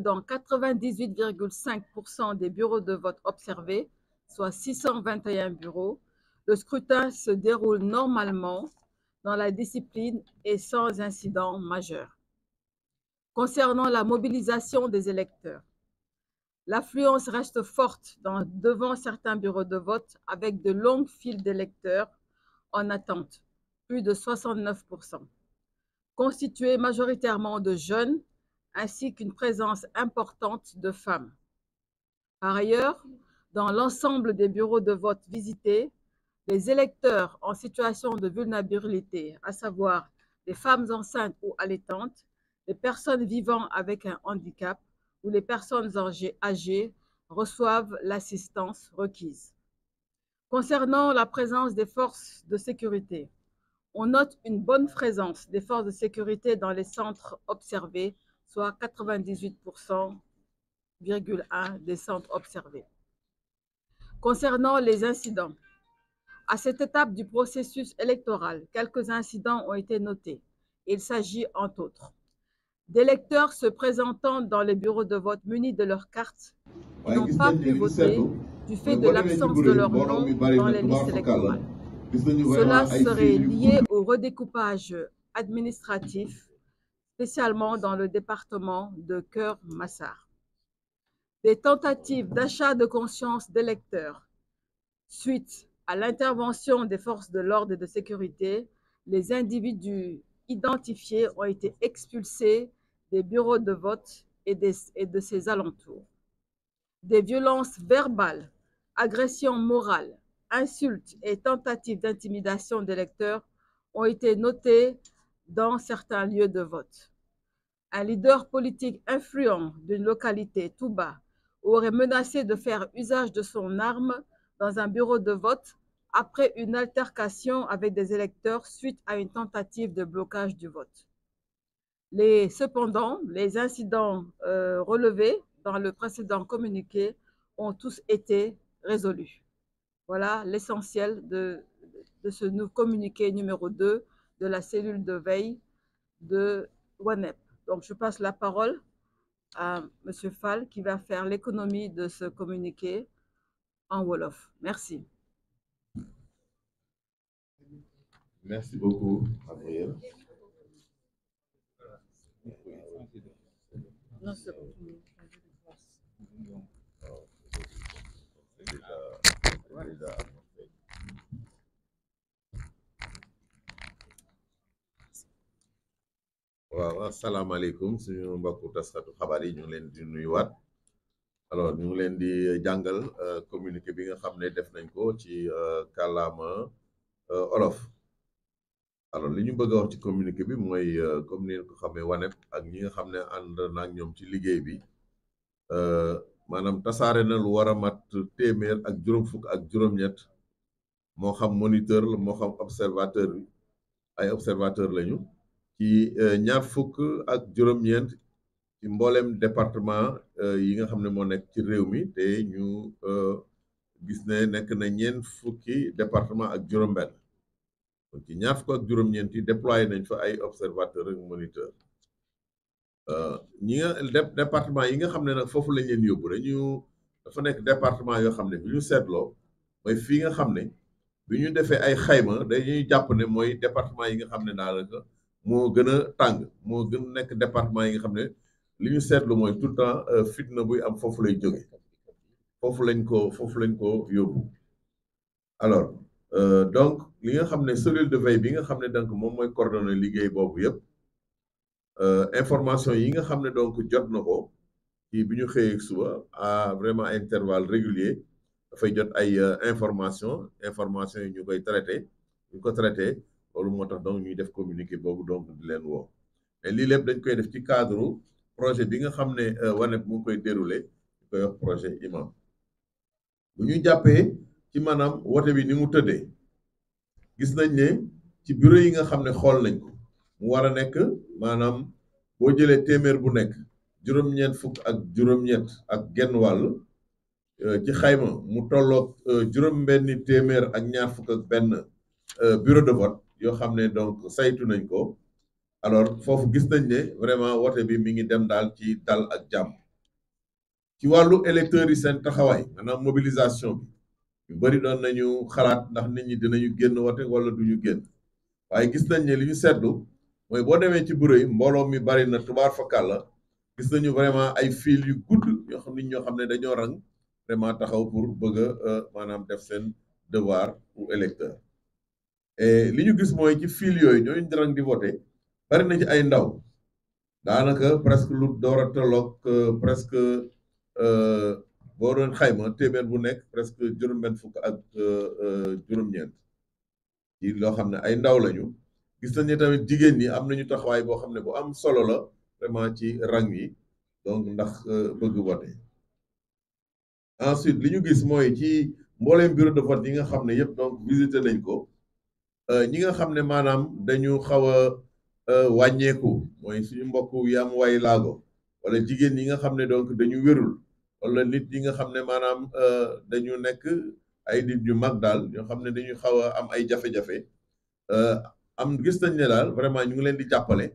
dans 98,5% des bureaux de vote observés, soit 621 bureaux, le scrutin se déroule normalement dans la discipline et sans incident majeur. Concernant la mobilisation des électeurs, l'affluence reste forte devant certains bureaux de vote avec de longues files d'électeurs en attente, plus de 69%, constituées majoritairement de jeunes, ainsi qu'une présence importante de femmes. Par ailleurs, dans l'ensemble des bureaux de vote visités, les électeurs en situation de vulnérabilité, à savoir les femmes enceintes ou allaitantes, les personnes vivant avec un handicap ou les personnes âgées reçoivent l'assistance requise. Concernant la présence des forces de sécurité, on note une bonne présence des forces de sécurité dans les centres observés, soit 98,1% des centres observés. Concernant les incidents, à cette étape du processus électoral, quelques incidents ont été notés. Il s'agit, entre autres, d'électeurs se présentant dans les bureaux de vote munis de leur carte qui n'ont pas pu voter du fait de l'absence de leur nom dans les listes électorales. Cela serait lié au redécoupage administratif, spécialement dans le département de Keur Massar. Des tentatives d'achat de conscience d'électeurs. Suite à l'intervention des forces de l'ordre et de sécurité, les individus identifiés ont été expulsés des bureaux de vote et de ses alentours. Des violences verbales, agressions morales, insultes et tentatives d'intimidation d'électeurs ont été notées dans certains lieux de vote. Un leader politique influent d'une localité, Touba, aurait menacé de faire usage de son arme dans un bureau de vote après une altercation avec des électeurs suite à une tentative de blocage du vote. Cependant, les incidents relevés dans le précédent communiqué ont tous été résolus. Voilà l'essentiel de ce communiqué numéro 2 de la cellule de veille de WANEP. Donc, je passe la parole à M. Fall qui va faire l'économie de ce communiqué en Wolof. Merci. Merci beaucoup, Gabriel. waaw asalaamaaleykum suñu mbokku taskatu xabaar yi ñu ngi leen di nuyuwaat alors ñu ngi leen di jàngal communiqué bi nga xam ne def nañ ko ci kàllaama olof alors li ñu bëgg a wax ci communiqué bi mooy comme ni ko xamee WANEP ak ñi nga xam ne ànd naag ñoom ci liggéey bi maanaam tasaare na lu war a mat téeméer ak juróom fukk ak juróom-ñett moo xam moniteur la moo xam observateur bi ay observateur lañu ci ñaar fukk ak juróom-ñeent ci mboolem département yi nga xam ne moo nekk ci réew mi te ñu gis ne nekk na ñeent fukki département ak juróom-benn donc ci ñaar fukk ak juróom-ñeent yi déployé nañ fa ay observateur ak moniteur ñi nga département yi nga xam ne nag foofu lañ leen yóbbu dafa nekk département yoo xam ne bi ñu seetloo mooy fii nga xam ne bi ñu defee ay xayma dañuy jàpp ne mooy département yi nga xam ne daanaka moo gën a tàng moo gën nekk département yi nga xam ne li ñu seetlu mooy tout le temps fitna buy am foofu lay jóge foofu lañ ko yóbbu alors donc li nga xam ne cellule de veille bi nga xam ne donc moom mooy coordonné liggéey boobu yëpp information yi nga xam ne donc jot na ko ci bi ñu xëyee suba à vraiment intervalle régulier dafay jot ay information yi ñu koy traité ñu ko traité loolu moo tax donc ñuy def communiqué boobu donc di leen woo mais lii lépp dañ koy def ci cadre projet bi nga xam ne WANEP mu ngi koy déroulé ñu koy wax projet imam bu ñu jàppee ci maanaam wote bi ni mu tëddee gis nañ ne ci bureau yi nga xam ne xool nañ ko mu war a nekk maanaam boo jëlee téeméer bu nekk juróom-ñeent fukk ak juróom-ñett ak genn wàll ci xayma mu tolloog juróom-benni téeméer ak ñaar fukk ak benn bureau de vote yoo xam ne donc saytu nañ ko alors foofu gis nañ ne vraiment wote bi mi ngi dem daal ci dal ak jàmm ci wàllu électeurs yi seen taxawaay maanaam mobilisation bi yu bëri doon nañu xalaat ndax nit ñi dinañu génn wote wala duñu génn waaye gis nañ ne li ñu seetlu mooy boo demee ci bureau yi mbooloo mi bari na tubaar fakal la gis nañu vraiment ay fil yu gudd yoo xam nit ñoo xam ne dañoo rang vraiment taxaw pour bëgg a maanaam def seen devoir ou électeur et li ñu gis mooy ci fil yooyu ñooñu rang di voté bari na ci ay ndaw daanaka presque lu door a tolloog presque boo doon xayma téeméer bu nekk presque juróom-benn fukk ak juróom-ñeent ci loo xam ne ay ndaw lañu gis nañ ne tamit jigéen ñi am nañu taxawaay boo xam ne bu am solo la vraiment ci rang yi donc ndax bëgg vote ensuite li ñu gis mooy ci mbooleem bureau de vote yi nga xam ne yëpp donc visité nañ ko ñi nga xam ne maanaam dañu xaw a wàññeeku mooy suñu mbokk yam way laago wala jigéen ñi nga xam ne donc dañu wérul wala nit ñi nga xam ne maanaam dañu nekk ay nit yu mag daal ñoo xam ne dañu xaw a am ay jafe-jafe am gis nañ ne daal vraiment ñu ngi leen di jàppale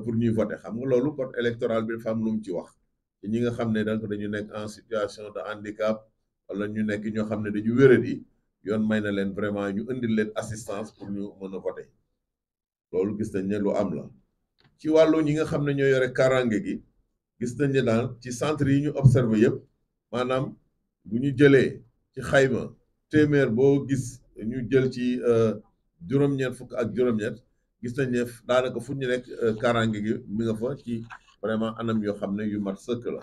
pour ñuy voter xam nga loolu code électoral bi dafa am lu mu ci wax te ñi nga xam ne donc dañu nekk en situation de handicap wala ñu nekk ñoo xam ne dañu wéradi yoon may na leen vraiment ñu indil leen assistance pour ñu mën a voter loolu gis nañ ne lu am la ci wàllu ñi nga xam ne ñoo yore kaaraange gi gis nañ ne daal ci centre yi ñu observé yëpp maanaam bu ñu jëlee ci xayma téeméer boo gis ñu jël ci juróom-ñeent fukk ak juróom-ñett gis nañ ne daanaka fu ñu nekk kaaraange gi mi nga fa ci vraiment anam yoo xam ne yu mat sëkk la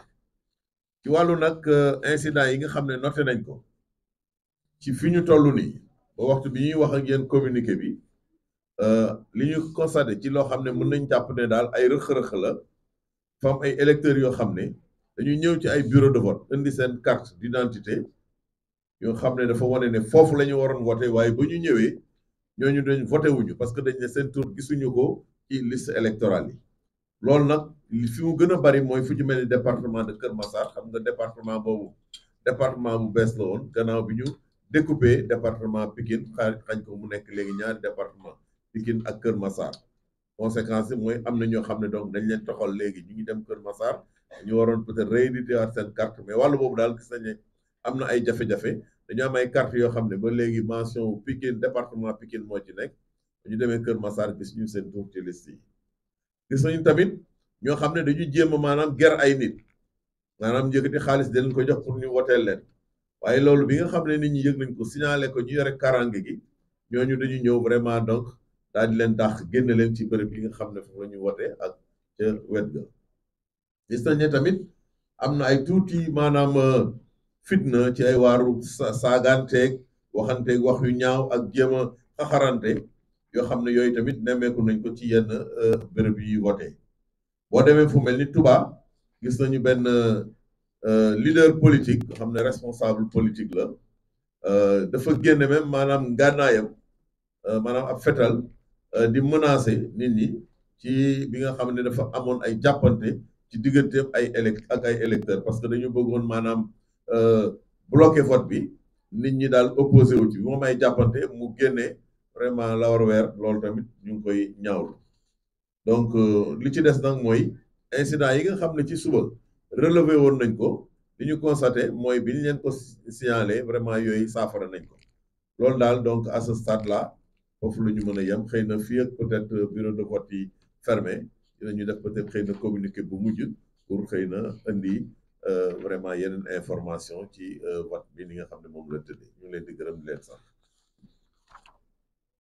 ci wàllu nag incident yi nga xam ne noté nañ ko ci fi ñu toll nii ba waxtu bi ñuy wax ak yéen communiqué bi li ñu constaté ci loo xam ne mën nañ jàpp ne daal ay rëq-rëq la fa am ay électeurs yoo xam ne dañuy ñëw ci ay bureau de vote indi seen carte d'identité yoo xam ne dafa wane ne foofu la ñu waroon voté waaye ba ñu ñëwee ñooñu dañ voté wuñu parce que dañ ne seen tour gisuñu ko ci liste électorale yi loolu nag fi mu gën a bari mooy fu ñu mel ni département de Kër Massar xam nga département boobu département bu bees la woon gannaaw bi ñu découpé département Pikine xañ ko mu nekk léegi ñaari département Pikine ak Kër Massar conséquence yi mooy am na ñoo xam ne donc dañ leen toxal léegi ñu ngi dem Kër Massar ñu waroon peut-être rééditer waat seen carte mais wàllu boobu daal gis nañ ne am na ay jafe-jafe dañu am ay carte yoo xam ne ba léegi mention Pikine département Pikine moo ci nekk ñu demee Kër Massar gis ñu seen tur ci liste yi gis nañu tamit ñoo xam ne dañu jéem a maanaam ger ay nit maanaam njëkkati xaalis di leen ko jox pour ñu woteel leen waaye loolu bi nga xam ne nit ñi yëg nañ ko signalé ko ñu yore karange gi ñooñu dañu ñëw vraiment donc daal di leen dàq génne leen ci bërëb yi nga xam ne foofu la ñu wote ak ca wet ga gis nañ ne tamit am na ay tuuti maanaam fitna ci ay waaru saagaanteeg waxanteeg wax yu ñaaw ak jéem a xaxarante yoo xam ne yooyu tamit nemmeeku nañ ko ci yenn bërëb yi wote boo demee fu mel ni Touba gis nañu benn leader politique nga xam ne responsable politique la dafa génne même maanaam ngànnaayam maanaam ab fetal di menacer nit ñi ci bi nga xam ne dafa amoon ay jàppante ci digganteem ay électeurs parce que dañu bëggoon maanaam bloquer vote bi nit ñi daal opposé wu ci bi moom ay jàppante mu génne vraiment la war weer loolu tamit ñu ngi koy ñaawlu donc li ci des nag mooy incident yi nga xam ne ci suba relevé woon nañ ko li ñu constaté mooy bi ñu leen ko signalé vraiment yooyu saafara nañ ko loolu daal donc à ce stade là foofu la ñu mën a yem xëy na fii ak peut-être bureau de vote yi fermé dinañu def peut-être xëy na communiqué bu mujj pour xëy na indi vraiment yeneen information ci vote bi ni nga xam ne moom la tëddee ñu ngi leen di gërëm di leen sax